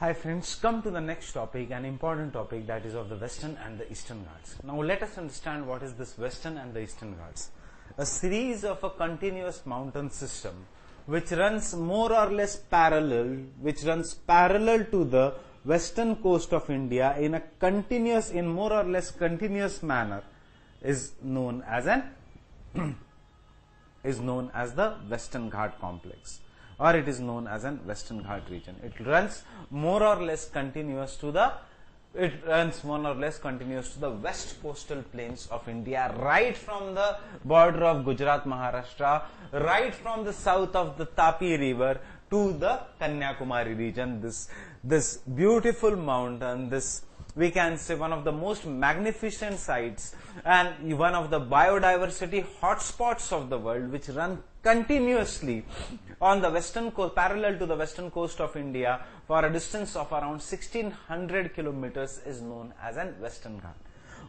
Hi friends, come to the next topic, an important topic, that is of the Western and the Eastern Ghats. Now let us understand what is this Western and the Eastern Ghats. A series of a continuous mountain system which runs more or less parallel, to the western coast of India in more or less continuous manner is known as the Western Ghat complex, or it is known as an Western Ghat region. It runs more or less continuous to the west coastal plains of India, right from the border of Gujarat, Maharashtra, right from the south of the Tapi river to the Kanyakumari region. This beautiful mountain, this, we can say, one of the most magnificent sites and one of the biodiversity hotspots of the world, which run continuously on the western coast, parallel to the western coast of India for a distance of around 1600 kilometers, is known as an Western Ghat.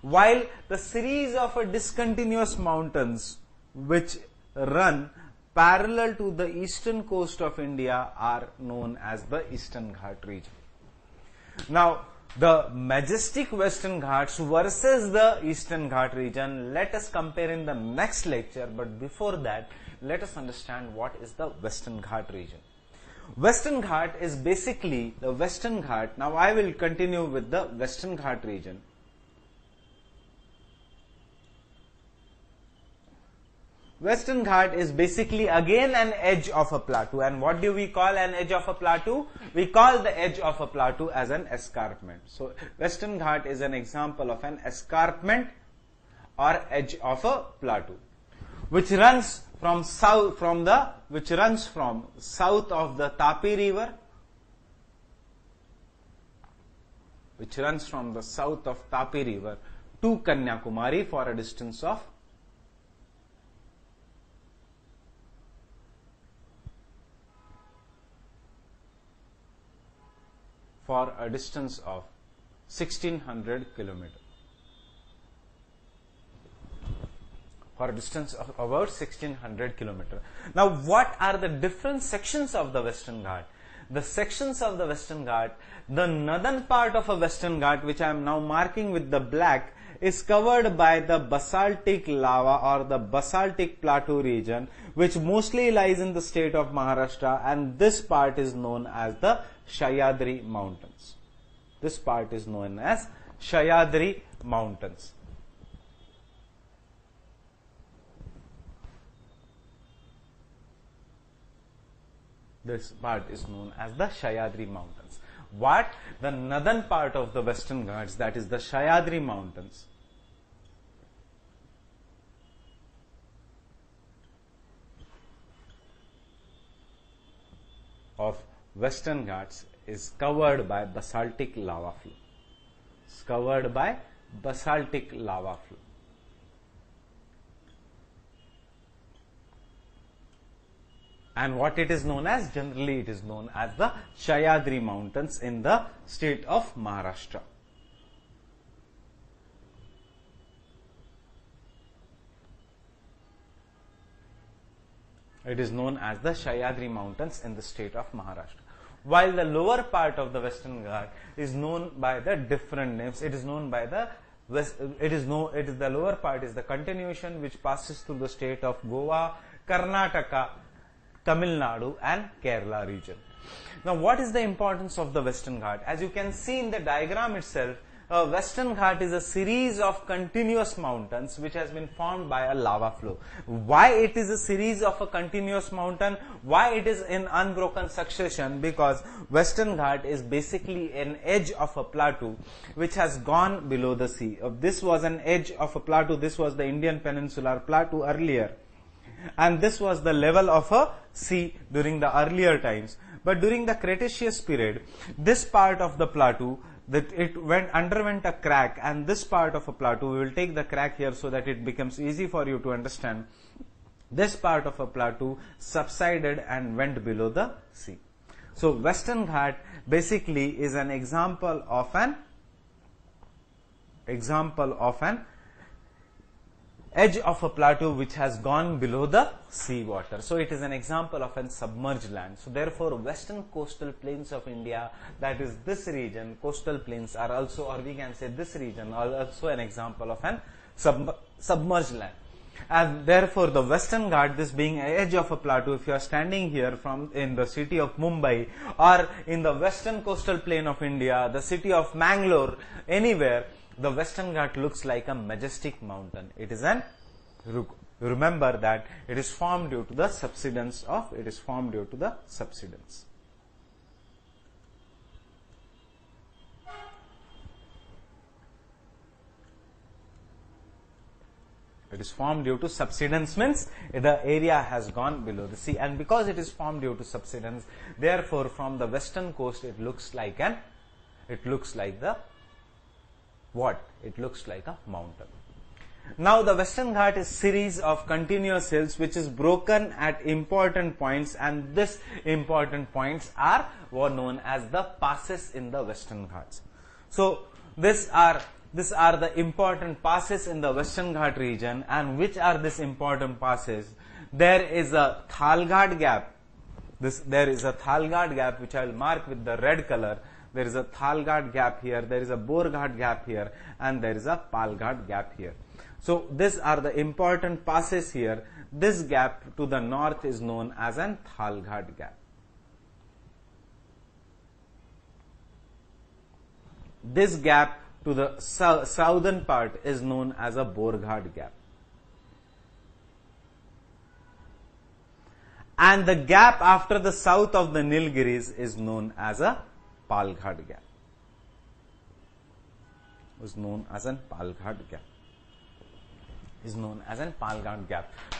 While the series of discontinuous mountains which run parallel to the eastern coast of India are known as the Eastern Ghat region. Now, the majestic Western Ghats versus the Eastern Ghat region, let us compare in the next lecture, but before that, let us understand what is the Western Ghat region. Western Ghat is basically the Western Ghat. Now I will continue with the Western Ghat region. Western Ghat is basically again an edge of a plateau. And what do we call an edge of a plateau? We call the edge of a plateau as an escarpment. So Western Ghat is an example of an escarpment or edge of a plateau, which runs from south of the Tapi river, to Kanyakumari for a distance of for a distance of 1600 kilometers. For a distance of about 1600 kilometers. Now, what are the different sections of the Western Ghat? The sections of the Western Ghat, the northern part of a Western Ghat, which I am now marking with the black, is covered by the basaltic lava or the basaltic plateau region, which mostly lies in the state of Maharashtra, and this part is known as the Sahyadri Mountains. This part is known as Sahyadri Mountains. This part is known as the Sahyadri Mountains. What? The northern part of the Western Ghats, that is the Sahyadri Mountains, of Western Ghats is covered by basaltic lava flow. It's covered by basaltic lava flow. And what it is known as? Generally, it is known as the Sahyadri Mountains in the state of Maharashtra. It is known as the Sahyadri Mountains in the state of Maharashtra. While the lower part of the Western Ghat is known by the different names. It is known by the the lower part is the continuation which passes through the state of Goa, Karnataka, Tamil Nadu and Kerala region. Now, what is the importance of the Western Ghat? As you can see in the diagram itself, Western Ghat is a series of continuous mountains which has been formed by a lava flow. Why it is a series of a continuous mountain? Why it is in unbroken succession? Because Western Ghat is basically an edge of a plateau which has gone below the sea. This was an edge of a plateau. This was the Indian Peninsular Plateau earlier. And this was the level of a sea during the earlier times. But during the Cretaceous period, this part of the plateau, underwent a crack, and this part of a plateau, we will take the crack here so that it becomes easy for you to understand. This part of a plateau subsided and went below the sea. So Western Ghat basically is an example of an edge of a plateau which has gone below the sea water. So it is an example of an submerged land. So therefore, western coastal plains of India, that is this region, coastal plains are also, or we can say this region, are also an example of an submerged land. And therefore, the Western Ghat, this being an edge of a plateau, if you are standing here in the city of Mumbai or in the western coastal plain of India, the city of Mangalore, anywhere, the Western Ghat looks like a majestic mountain. It is remember that it is formed due to the subsidence. It is formed due to subsidence, means the area has gone below the sea, and because it is formed due to subsidence, therefore from the western coast it looks like a mountain. Now the Western Ghat is series of continuous hills which is broken at important points, and this important points are known as the passes in the Western Ghats. So these are the important passes in the Western Ghat region. And which are these important passes? There is a Palgad Gap. There is a Palgad Gap which I will mark with the red color. There is a Palgad Gap here, there is a Borghat Gap here, and there is a Palgad Gap here. So these are the important passes here. This gap to the north is known as an Palgad Gap. This gap to the southern part is known as a Borghat Gap. And the gap after the south of the Nilgiris is known as a Palgad Gap.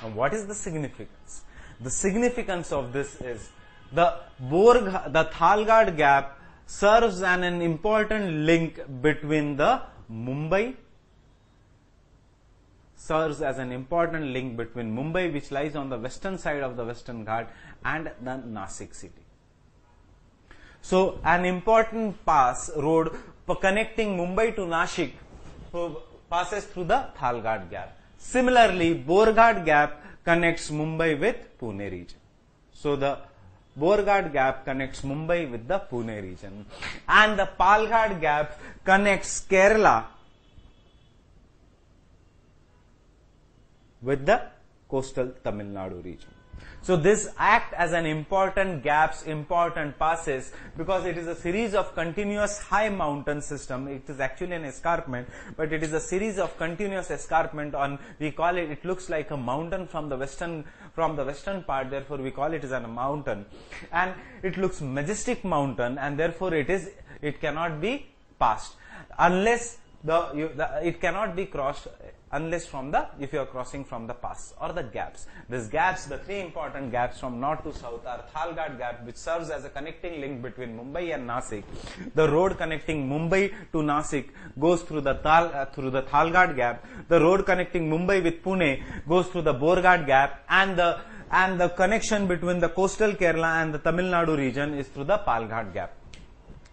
Now what is the significance? The significance of this is the Palgad Gap serves as an important link between Mumbai, which lies on the western side of the Western Ghat, and the Nasik city. So an important road connecting Mumbai to Nashik passes through the Palgad Gap. Similarly, Borghat Gap connects Mumbai with Pune region. So the Borghat Gap connects Mumbai with the Pune region, and the Palgad Gap connects Kerala with the coastal Tamil Nadu region. So this act as an important gaps, important passes, because it is a series of continuous high mountain system. It is actually an escarpment, but it is a series of continuous escarpment on, we call it, it looks like a mountain from the western part, therefore we call it as a mountain. And it looks majestic mountain, and therefore it cannot be passed unless it cannot be crossed unless if you are crossing from the pass or the gaps. These gaps, the three important gaps from north to south, are Palgad Gap, which serves as a connecting link between Mumbai and Nasik. The road connecting Mumbai to Nasik goes through the Palgad Gap. The road connecting Mumbai with Pune goes through the Borghat Gap, and the connection between the coastal Kerala and the Tamil Nadu region is through the Palgad Gap.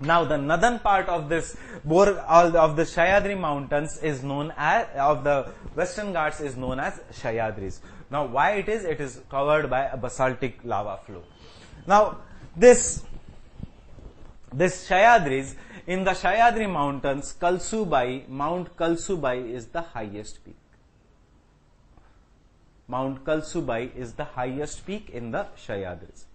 Now the northern part of this of the Sahyadri mountains is known as, of the Western Ghats is known as Sahyadris. Now why it is covered by a basaltic lava flow. Now this Sahyadris, in the Sahyadri mountains, Mount Kalsubai is the highest peak. Mount Kalsubai is the highest peak in the Sahyadris.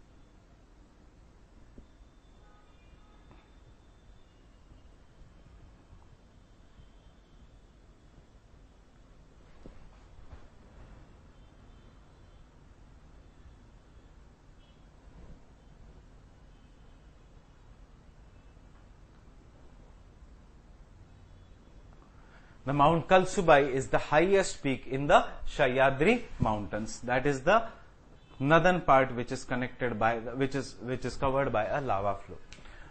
The Mount Kalsubai is the highest peak in the Sahyadri mountains. That is the northern part which is connected by which is covered by a lava flow.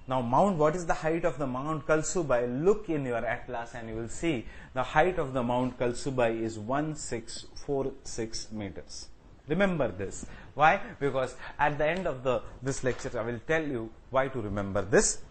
Now what is the height of the Mount Kalsubai? Look in your atlas and you will see the height of the Mount Kalsubai is 1646 meters. Remember this. Why? Because at the end of this lecture I will tell you why to remember this.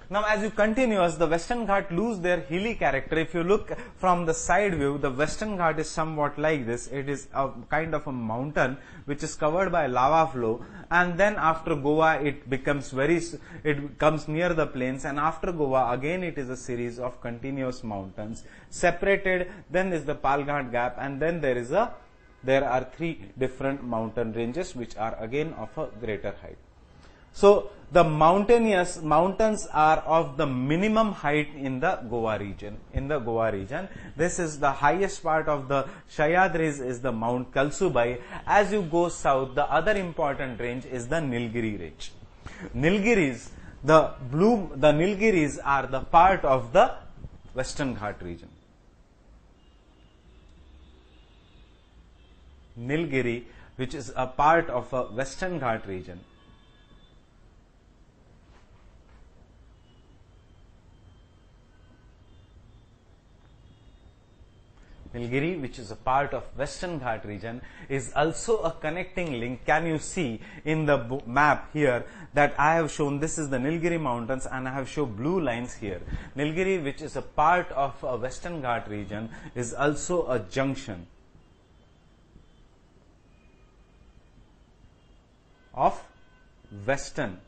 Now as you continue, as the Western Ghat lose their hilly character, if you look from the side view, the Western Ghat is somewhat like this. It is a kind of a mountain which is covered by lava flow, and then after Goa it becomes it comes near the plains, and after Goa again it is a series of continuous mountains separated. Then is the Palgad Gap, and then there are three different mountain ranges which are again of a greater height. So the mountains are of the minimum height in the Goa region. This is the highest part of the Sahyadris is the Mount Kalsubai. As you go south, the other important range is the Nilgiri range. The Nilgiris are the part of the Western Ghat region. Nilgiri, which is a part of a Western Ghat region. Nilgiri, which is a part of Western Ghat region, is also a connecting link. Can you see in the map here that I have shown this is the Nilgiri mountains, and I have shown blue lines here. Nilgiri, which is a part of a Western Ghat region, is also a junction of Western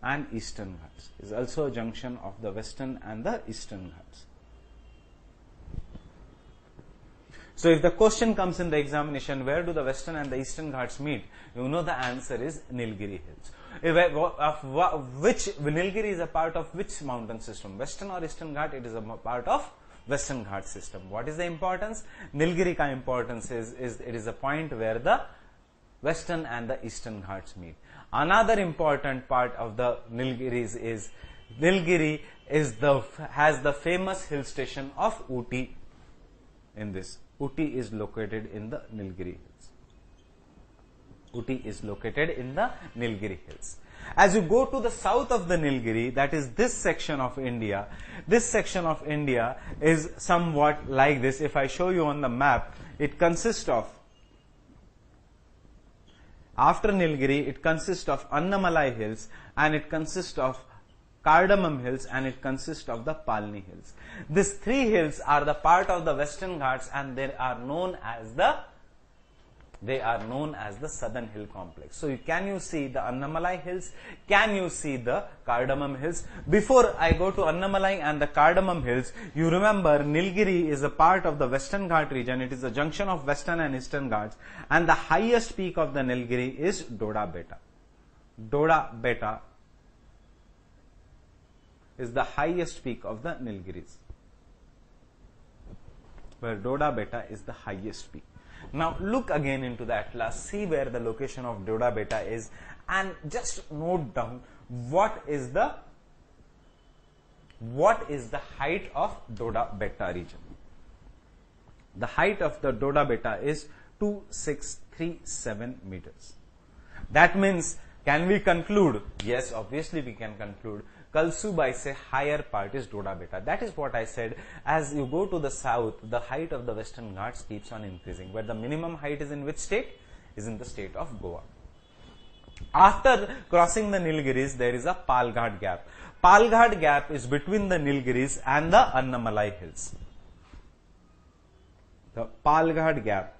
and Eastern Ghats. Is also a junction of the Western and the Eastern Ghats. So if the question comes in the examination, where do the Western and the Eastern Ghats meet? You know the answer is Nilgiri Hills. Which Nilgiri is a part of which mountain system? Western or Eastern Ghat? It is a part of Western Ghat system. What is the importance? Nilgiri ka importance is it is a point where the Western and the Eastern Ghats meet. Another important part of the Nilgiris is Nilgiri has the famous hill station of Ooty in this. Ooty is located in the Nilgiri Hills. Ooty is located in the Nilgiri Hills. As you go to the south of the Nilgiri, that is this section of India, this section of India is somewhat like this. If I show you on the map, it consists of, after Nilgiri, it consists of Annamalai Hills, and it consists of Cardamom Hills, and it consists of the Palni Hills. These three hills are the part of the Western Ghats, and they are known as the Southern Hill Complex. So can you see the Annamalai Hills? Can you see the Cardamom Hills? Before I go to Annamalai and the Cardamom Hills, you remember Nilgiri is a part of the Western Ghat region. It is a junction of Western and Eastern Ghats, and the highest peak of the Nilgiri is Doda Beta. Doda Beta is the highest peak of the Nilgiris, where Doda Beta is the highest peak. Now look again into the atlas, see where the location of Doda Beta is, and just note down what is the height of Doda Beta region. The height of the Doda Beta is 2637 meters. That means, can we conclude? Yes, obviously we can conclude. Kalsubai se higher part is Doda Beta. That is what I said. As you go to the south, the height of the Western Ghats keeps on increasing. Where the minimum height is in which state? Is in the state of Goa. After crossing the Nilgiris, there is a Palgad Gap. Palgad Gap is between the Nilgiris and the Annamalai Hills. The Palgad Gap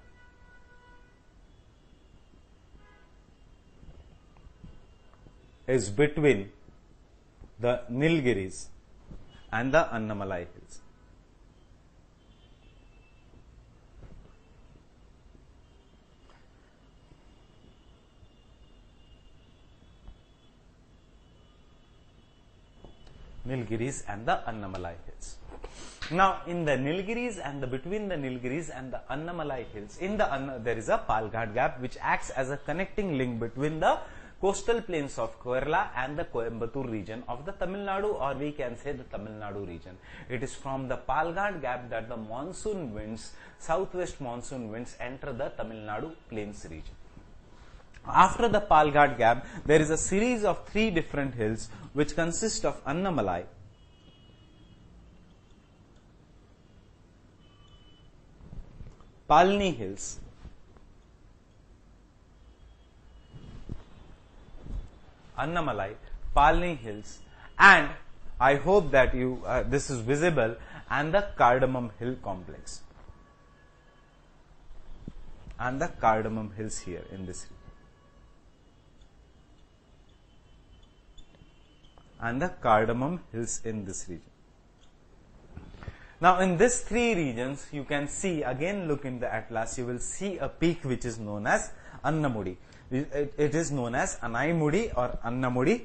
is between the Nilgiris and the Annamalai Hills. Nilgiris and the Annamalai Hills. Now, in the Nilgiris and between the Nilgiris and the Annamalai Hills, there is a Palgad Gap which acts as a connecting link between the coastal plains of Kerala and the Coimbatore region of the Tamil Nadu, or we can say the Tamil Nadu region. It is from the Palgad Gap that the monsoon winds, southwest monsoon winds, enter the Tamil Nadu plains region. After the Palgad Gap, there is a series of three different hills which consist of Annamalai, Palni Hills, Annamalai, Palni Hills, and I hope that you this is visible, and the Cardamom Hill complex, and the Cardamom Hills here in this region, and the Cardamom Hills in this region. Now in these three regions you can see, again look in the atlas, you will see a peak which is known as Annamudi. It is known as Anaimudi or Annamudi.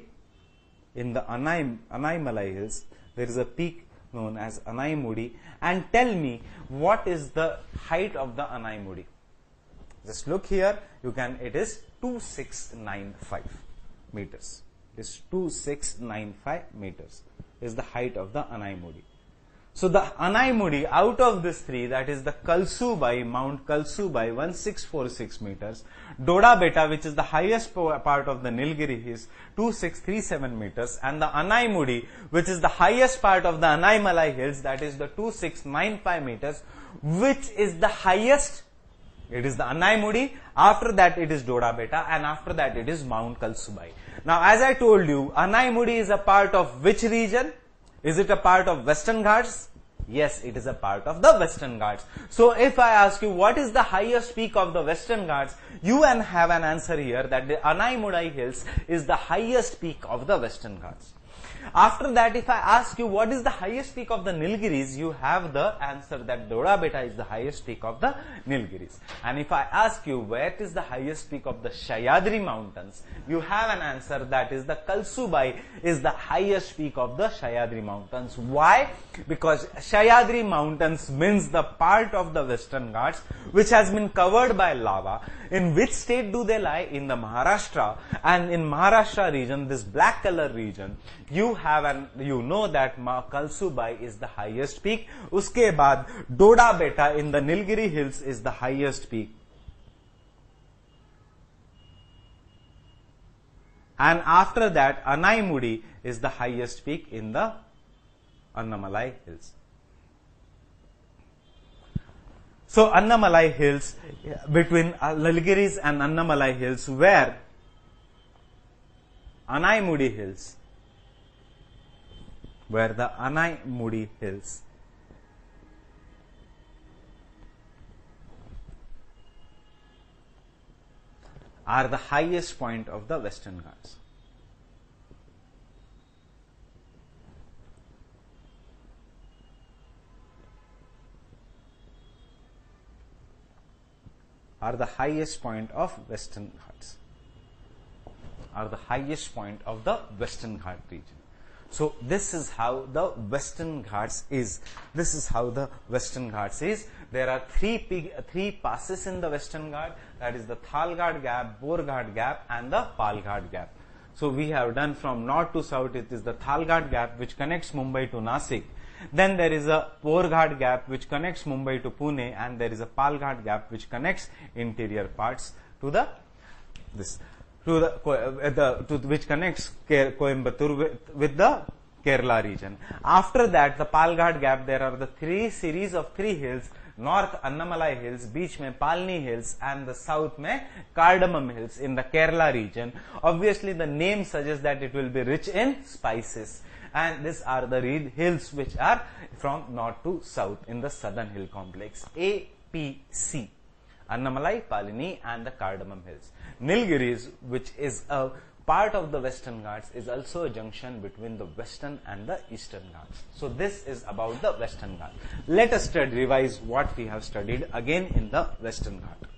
In the Annamalai Hills there is a peak known as Anaimudi. And tell me, what is the height of the Anaimudi? Just look here, you can, it is 2695 meters. It is 2695 meters is the height of the Anaimudi. So the Anaimudi, out of this three, that is the Kalsubai, Mount Kalsubai, 1646 meters, Doda Beta, which is the highest part of the Nilgiri, is 2637 meters, and the Anaimudi, which is the highest part of the Annamalai Hills, that is the 2695 meters, which is the highest. It is the Anaimudi, after that it is Doda Beta, and after that it is Mount Kalsubai. Now as I told you, Anaimudi is a part of which region? Is it a part of Western Ghats? Yes, it is a part of the Western Ghats. So if I ask you what is the highest peak of the Western Ghats, you can have an answer here that the Anaimudi Hills is the highest peak of the Western Ghats. After that, if I ask you what is the highest peak of the Nilgiris, you have the answer that Doda Beta is the highest peak of the Nilgiris. And if I ask you where is the highest peak of the Sahyadri mountains, you have an answer that is the Kalsubai is the highest peak of the Sahyadri mountains. Why? Because Sahyadri mountains means the part of the Western Ghats which has been covered by lava. In which state do they lie? In the Maharashtra. And in Maharashtra region, this black color region, you know that Kalsubai is the highest peak. Uske baad Doda Beta in the Nilgiri Hills is the highest peak. And after that, Anaimudi is the highest peak in the Annamalai Hills. So Annamalai Hills, between Nilgiris and Annamalai Hills, where Anaimudi Hills, where the Anaimudi Hills are the highest point of the Western Ghats. Are the highest point of Western Ghats. Are the highest point of the Western Ghat region. So this is how the Western Ghats is. This is how the Western Ghats is. There are three passes in the Western Ghat, that is the Palgad Gap, Palgad Gap and the Palgad Gap. So we have done from north to south. It is the Palgad Gap which connects Mumbai to Nasik. Then there is a Palgad Gap which connects Mumbai to Pune, and there is a Palgad Gap which connects interior parts to the which connects Coimbatore with the Kerala region. After that, the Palgad Gap, there are the series of three hills. North Annamalai Hills, beach mein Palni Hills, and the south mein Cardamom Hills in the Kerala region. Obviously, the name suggests that it will be rich in spices. And these are the hills which are from north to south in the southern hill complex. A, P, C. Annamalai, Palini and the Cardamom Hills. Nilgiris, which is a part of the Western Ghats, is also a junction between the Western and the Eastern Ghats. So this is about the Western Ghats. Let us revise what we have studied again in the Western Ghat.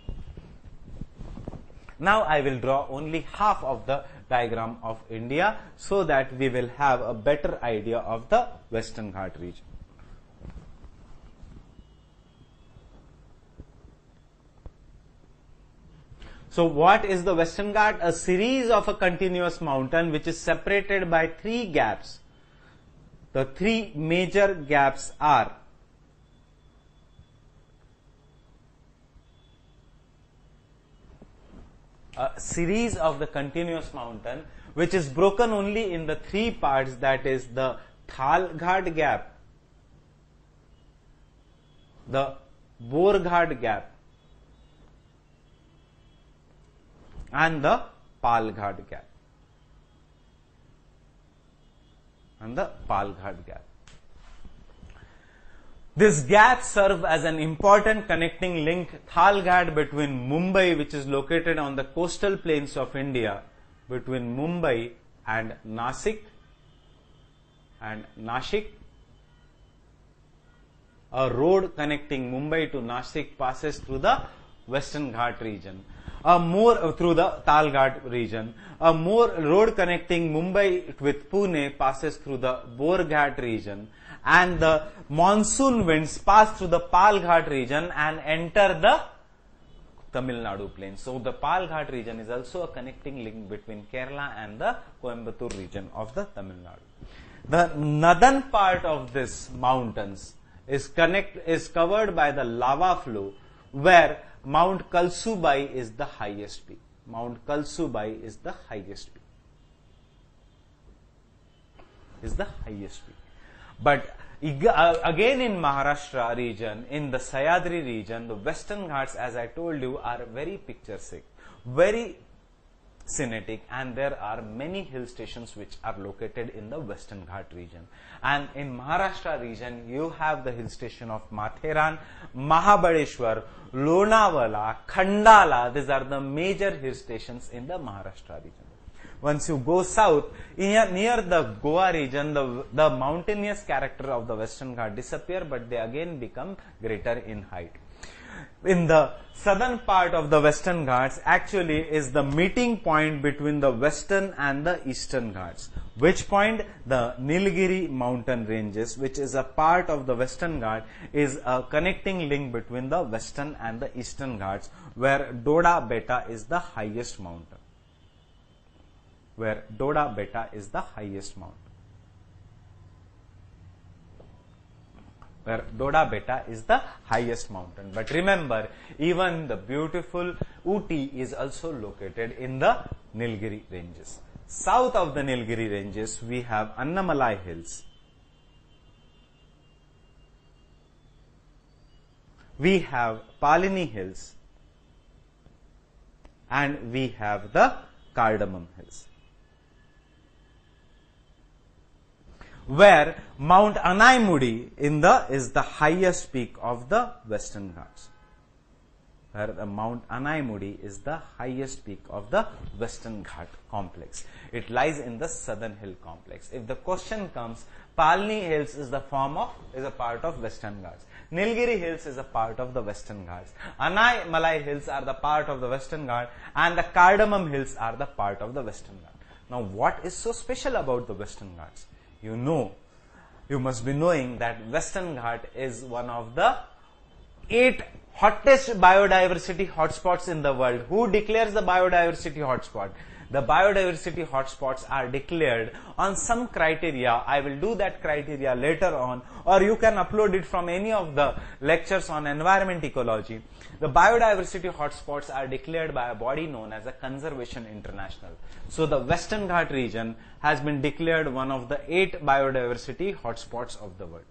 Now I will draw only half of the diagram of India so that we will have a better idea of the Western Ghat region. So what is the Western Ghat? A series of a continuous mountain which is separated by three gaps. The three major gaps are a series of the continuous mountain which is broken only in the three parts, that is the Palgad Gap, the Palgad Gap and the Palgad Gap. and the Palgad Gap. This gap serves as an important connecting link Palgad between Mumbai, which is located on the coastal plains of India, between Mumbai and Nashik. A road connecting Mumbai to Nashik passes through the Western Ghat region. Through the Palgad region. A more road connecting Mumbai with Pune passes through the Borghat region, and the monsoon winds pass through the Palghat region and enter the Tamil Nadu plain. So the Palghat region is also a connecting link between Kerala and the Coimbatore region of the Tamil Nadu. The northern part of this mountains is covered by the lava flow, where Mount Kalsubai is the highest peak. Mount Kalsubai is the highest peak. But again in Maharashtra region, in the Sahyadri region, the Western Ghats, as I told you, are very picturesque, very scenic, and there are many hill stations which are located in the Western Ghat region. And in Maharashtra region, you have the hill station of Matheran, Mahabaleshwar, Lonavala, Khandala. These are the major hill stations in the Maharashtra region. Once you go south, near the Goa region, the mountainous character of the Western Ghat disappear, but they again become greater in height. In the southern part of the Western Ghats actually is the meeting point between the Western and the Eastern Ghats. Which point? The Nilgiri mountain ranges, which is a part of the Western Ghat, is a connecting link between the Western and the Eastern Ghats, where Doda Beta is the highest mountain. Where Doda Beta is the highest mountain. Where Doda Beta is the highest mountain. But remember, even the beautiful Ooty is also located in the Nilgiri ranges. South of the Nilgiri ranges, we have Annamalai hills. We have Palini hills. And we have the Cardamom hills, where Mount Anaimudi is the highest peak of the Western Ghats. Where the Mount Anaimudi is the highest peak of the Western Ghat complex. It lies in the southern hill complex. If the question comes, Palni Hills is a part of Western Ghats. Nilgiri Hills is a part of the Western Ghats. Annamalai Hills are the part of the Western Ghat, and the Cardamom Hills are the part of the Western Ghat. Now, what is so special about the Western Ghats? You must be knowing that Western Ghat is one of the 8 hottest biodiversity hotspots in the world. Who declares the biodiversity hotspot? The biodiversity hotspots are declared on some criteria. I will do that criteria later on, or you can upload it from any of the lectures on environment ecology. The biodiversity hotspots are declared by a body known as a Conservation International. So the Western Ghat region has been declared one of the 8 biodiversity hotspots of the world.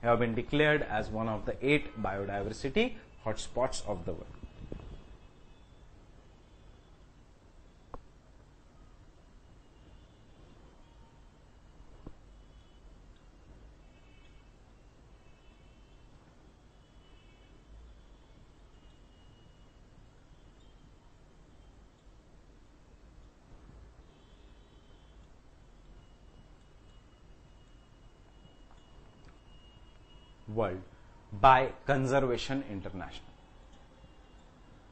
Have been declared as one of the 8 biodiversity hotspots of the world. World by Conservation International.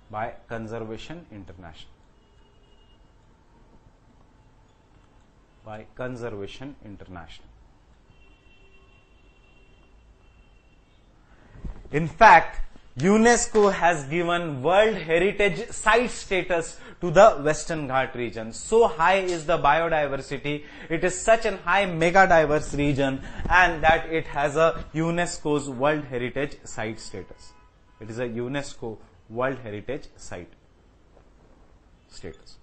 By Conservation International. By Conservation International. In fact, UNESCO has given World Heritage Site status to the Western Ghat region. So high is the biodiversity. It is such a high mega diverse region, and that it has a UNESCO's World Heritage Site status. It is a UNESCO World Heritage Site status.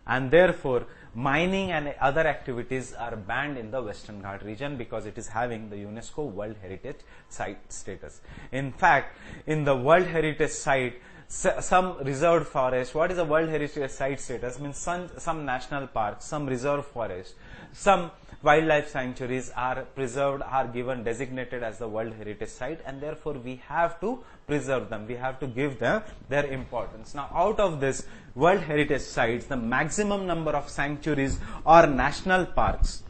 And therefore, mining and other activities are banned in the Western Ghat region because it is having the UNESCO World Heritage Site status. In fact, in the World Heritage Site, some reserved forest. What is a World Heritage Site status? Means some national parks, some reserved forest, some wildlife sanctuaries are preserved, are given, designated as the World Heritage Site, and therefore we have to preserve them. We have to give them their importance. Now, out of this World Heritage Sites, the maximum number of sanctuaries or national parks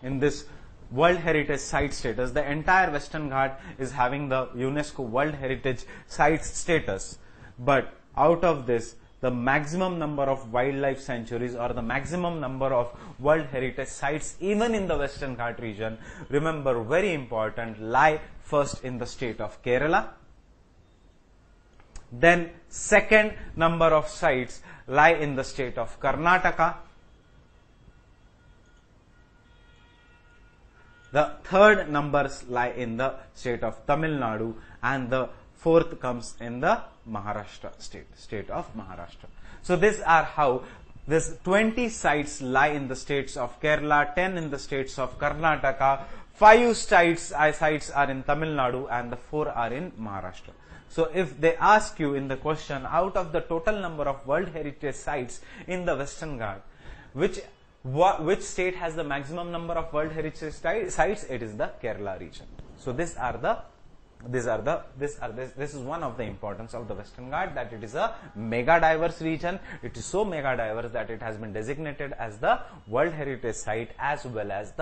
in this World Heritage Site status, the entire Western Ghat is having the UNESCO World Heritage Site status. But out of this, the maximum number of wildlife sanctuaries or the maximum number of World Heritage Sites even in the Western Ghat region, remember, very important, lie first in the state of Kerala. Then second number of sites lie in the state of Karnataka. The third numbers lie in the state of Tamil Nadu, and the fourth comes in the Maharashtra state of Maharashtra. So these are how this 20 sites lie in the states of Kerala, 10 in the states of Karnataka, 5 sites are in Tamil Nadu, and the 4 are in Maharashtra. So if they ask you in the question, out of the total number of World Heritage Sites in the Western Ghat, which state has the maximum number of World Heritage Sites? It is the Kerala region. So this is one of the importance of the Western Ghat, that it is a mega diverse region. It is so mega diverse that it has been designated as the World Heritage Site, as well as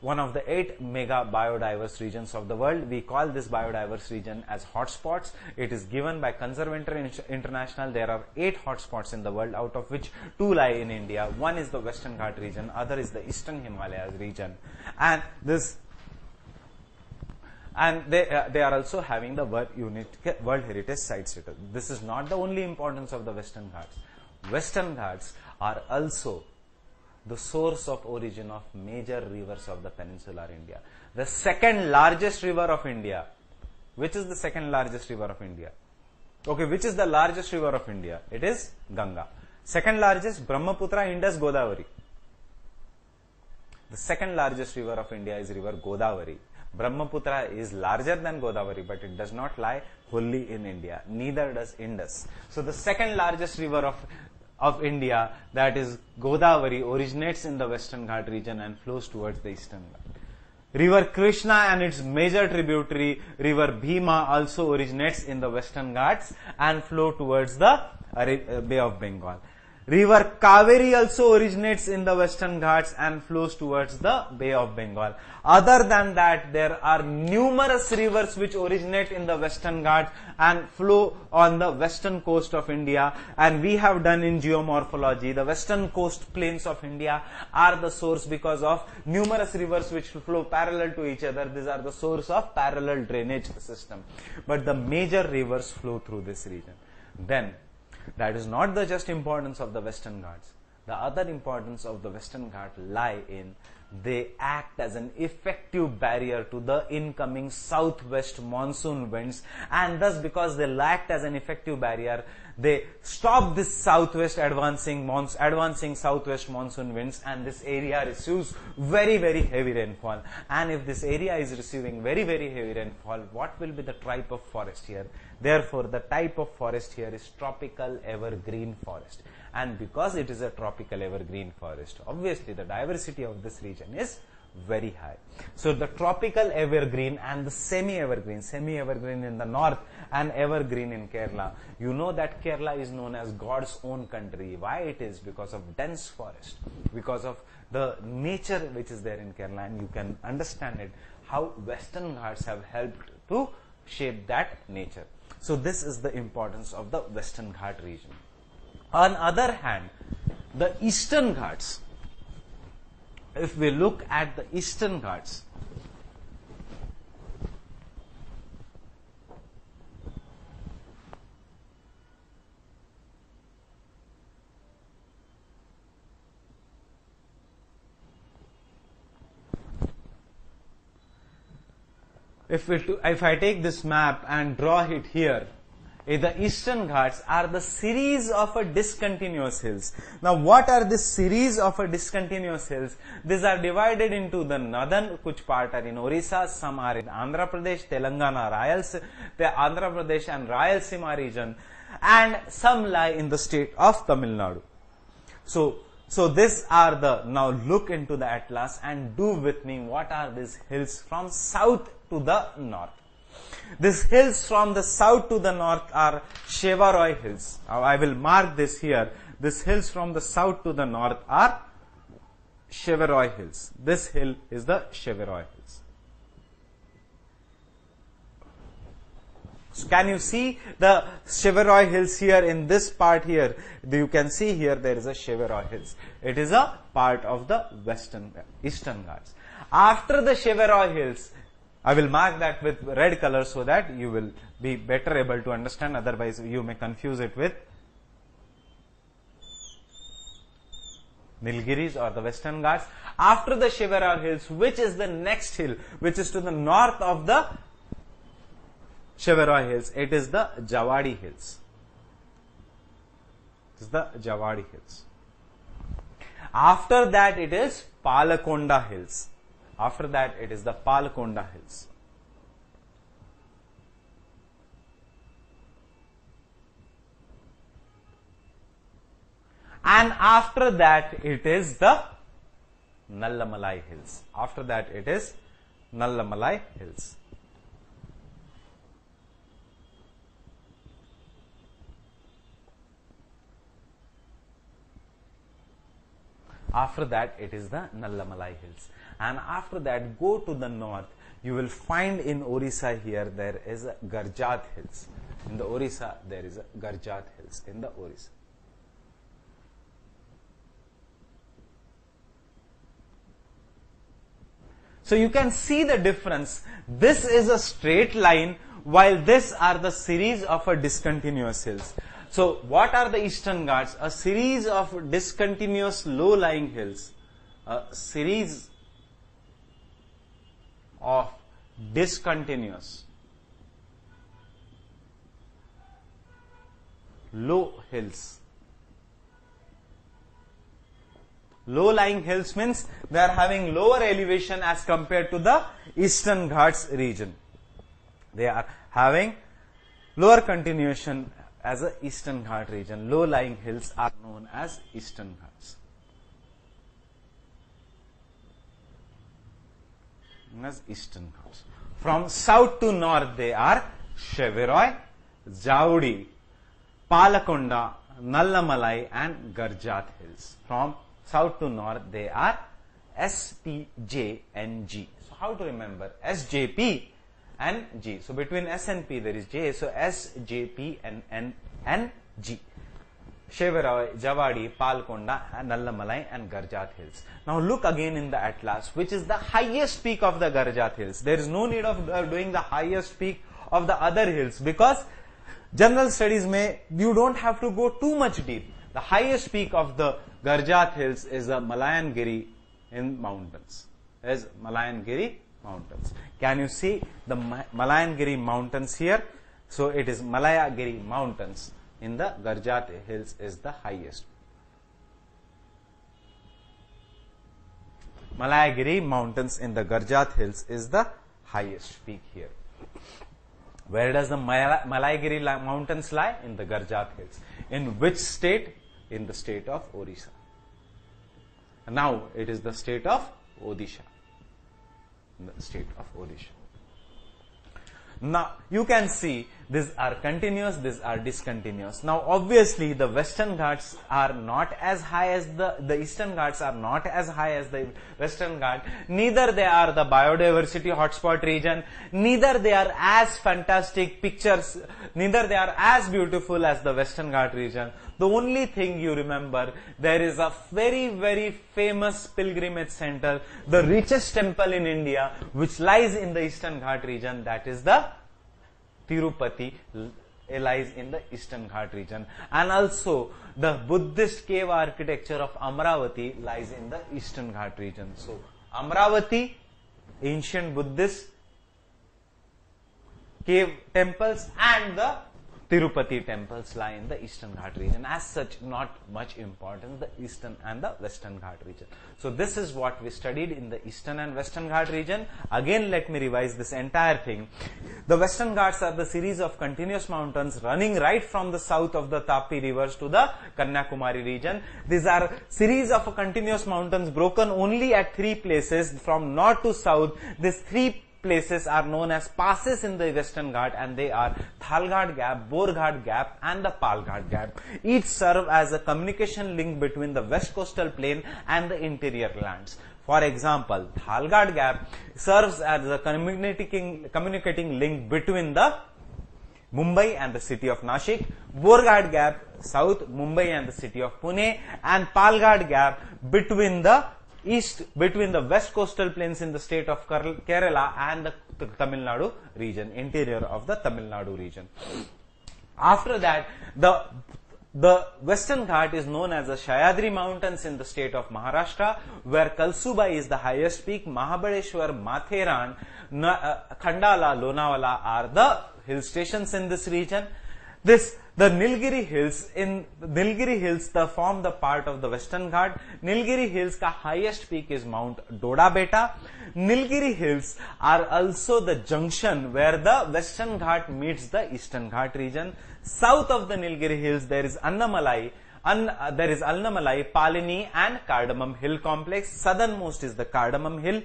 one of the 8 mega biodiverse regions of the world. We call this biodiverse region as hotspots. It is given by Conservatory International. There are 8 hotspots in the world, out of which 2 lie in India. One is the Western Ghat region, other is the Eastern Himalayas region, and they are also having the World Heritage Site status. This is not the only importance of the Western Ghats. Western Ghats are also the source of origin of major rivers of the peninsular India. The second largest river of India. Which is the second largest river of India? Okay, which is the largest river of India? It is Ganga. Second largest, Brahmaputra, Indus, Godavari. The second largest river of India is river Godavari. Brahmaputra is larger than Godavari, but it does not lie wholly in India. Neither does Indus. So the second largest river of India, that is Godavari, originates in the Western Ghat region and flows towards the Eastern Ghat. River Krishna and its major tributary river Bhima also originates in the Western Ghats and flow towards the Bay of Bengal. River Kaveri also originates in the Western Ghats and flows towards the Bay of Bengal. Other than that, there are numerous rivers which originate in the Western Ghats and flow on the western coast of India. And we have done in geomorphology, the western coast plains of India are the source because of numerous rivers which flow parallel to each other. These are the source of parallel drainage system. But the major rivers flow through this region. Then, that is not the just importance of the Western Ghats. The other importance of the Western Ghat lie in they act as an effective barrier to the incoming southwest monsoon winds, and thus because they act as an effective barrier, they stop this southwest advancing southwest monsoon winds, and this area receives very, very heavy rainfall. And if this area is receiving very, very heavy rainfall, what will be the type of forest here? Therefore, the type of forest here is tropical evergreen forest. And because it is a tropical evergreen forest, obviously the diversity of this region is very high. So the tropical evergreen and the semi-evergreen in the north and evergreen in Kerala. You know that Kerala is known as God's own country. Why it is? Because of dense forest, because of the nature which is there in Kerala, and you can understand it, how Western Ghats have helped to shape that nature. So this is the importance of the Western Ghat region. On the other hand, the Eastern Ghats, if we look at the Eastern Ghats, if I take this map and draw it here, The Eastern Ghats are the series of a discontinuous hills. Now what are this series of a discontinuous hills? These are divided into the northern, which part are in Orissa, some are in Andhra Pradesh, Telangana, Andhra Pradesh and Rayalaseema region, and some lie in the state of Tamil Nadu. So these are the, now look into the atlas and do with me what are these hills from south to the north. These hills from the south to the north are Shevaroy hills. Now I will mark this here. These hills from the south to the north are Shevaroy hills. This hill is the Shevaroy hills. So can you see the Shevaroy hills here in this part here? You can see here there is a Shevaroy hills. It is a part of the Eastern Ghats. After the Shevaroy hills, I will mark that with red color so that you will be better able to understand, otherwise you may confuse it with Nilgiris or the Western Ghats. After the Shevaroy hills, which is the next hill, which is to the north of the Shevaroy hills, it is the Jawadi hills. It is the Jawadi hills. After that it is Palakonda hills. After that it is the Palakonda hills. And after that it is the Annamalai hills. After that it is Annamalai hills. After that it is the Annamalai hills. And after that go to the north. You will find in Orissa here there is a Garjat hills. In the Orissa there is a Garjat hills in the Orissa. So you can see the difference. This is a straight line while these are the series of a discontinuous hills. So what are the Eastern Ghats? A series of discontinuous low-lying hills. A series of discontinuous low hills. Low-lying hills means they are having lower elevation as compared to the Eastern Ghats region. They are having lower continuation as a Eastern Ghat region. Low-lying hills are known as Eastern Ghats. As Eastern Ghats. From south to north they are Shevaroy, Jawadi, Palakonda, Annamalai and Garjat hills. From south to north they are S, P, J and G. So how to remember? S, J, P and G. So between S and P there is J. So S, J, P and N and G. Shevaroy, Jawadi, Palakonda, Annamalai and Garjat hills. Now look again in the atlas, which is the highest peak of the Garjat hills. There is no need of doing the highest peak of the other hills, because general studies you don't have to go too much deep. The highest peak of the Garjat hills is the Malayangiri in mountains. Is Malayangiri mountains. Can you see the Malayangiri mountains here? So it is Malayagiri mountains in the Garjat hills is the highest. Malayagiri mountains in the Garjat hills is the highest peak here. Where does the Malayagiri mountains lie? In the Garjat hills. In which state? In the state of Orissa. Now it is the state of Odisha. In the state of Odisha. Now you can see these are continuous, these are discontinuous. Now obviously the Western Ghats are not as high as the Eastern Ghats are not as high as the Western Ghat. Neither they are the biodiversity hotspot region, neither they are as fantastic pictures, neither they are as beautiful as the Western Ghat region. The only thing you remember, there is a very, very famous pilgrimage center, the richest temple in India, which lies in the Eastern Ghat region, that is the Tirupati, lies in the Eastern Ghat region. And also the Buddhist cave architecture of Amravati lies in the Eastern Ghat region. So Amravati, ancient Buddhist cave temples, and the Tirupati temples lie in the Eastern Ghat region. As such, not much importance, the Eastern and the Western Ghat region. So this is what we studied in the Eastern and Western Ghat region. Again, let me revise this entire thing. The Western Ghats are the series of continuous mountains running right from the south of the Tapi rivers to the Kanyakumari region. These are series of continuous mountains broken only at 3 places from north to south. These 3 places are known as passes in the Western Ghat, and they are Palgad Gap, Palgad Gap and the Palgad Gap. Each serve as a communication link between the west coastal plain and the interior lands. For example, Palgad Gap serves as a communicating link between the Mumbai and the city of Nashik, Palgad Gap south, Mumbai and the city of Pune, and Palgad Gap between the west coastal plains in the state of Kerala and the Tamil Nadu region, interior of the Tamil Nadu region. After that, the Western Ghat is known as the Sahyadri Mountains in the state of Maharashtra, where Kalsubai is the highest peak. Mahabaleshwar, Matheran, Khandala, Lonavala are the hill stations in this region. The Nilgiri Hills form the part of the Western Ghat. Nilgiri Hills ka highest peak is Mount Doda Beta. Nilgiri Hills are also the junction where the Western Ghat meets the Eastern Ghat region. South of the Nilgiri Hills there is Annamalai, Palini and Cardamom Hill complex. Southernmost is the Cardamom Hill.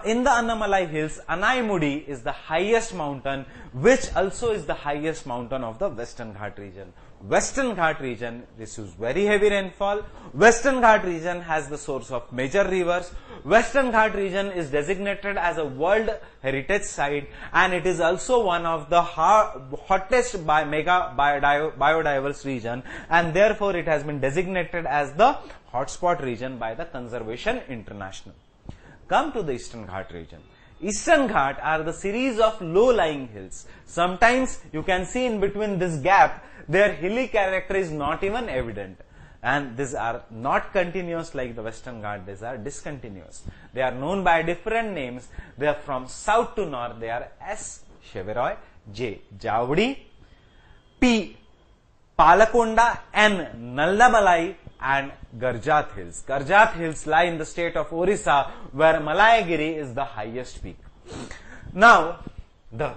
In the Annamalai Hills, Anaimudi is the highest mountain, which also is the highest mountain of the Western Ghat region. Western Ghat region receives very heavy rainfall. Western Ghat region has the source of major rivers. Western Ghat region is designated as a World Heritage Site, and it is also one of the hottest mega biodiverse region, and therefore it has been designated as the hotspot region by the Conservation International. Come to the Eastern Ghat region. Eastern Ghat are the series of low-lying hills. Sometimes you can see in between this gap, their hilly character is not even evident. And these are not continuous like the Western Ghat, these are discontinuous. They are known by different names. They are from south to north. They are S. Sheveroy, J. Javdi, P. Palakonda, N. Naldamalai, and Garjat Hills. Garjat Hills lie in the state of Orissa, where Malayagiri is the highest peak. Now, the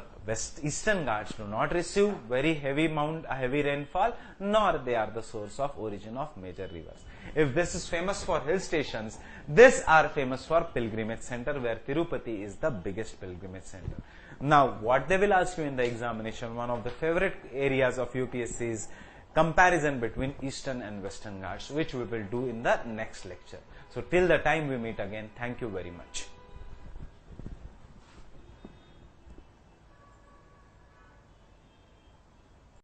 Eastern Ghats do not receive very heavy rainfall, nor they are the source of origin of major rivers. If this is famous for hill stations, these are famous for pilgrimage center, where Tirupati is the biggest pilgrimage center. Now, what they will ask you in the examination, one of the favorite areas of UPSC is comparison between Eastern and Western Ghats, which we will do in the next lecture. So till the time we meet again, thank you very much.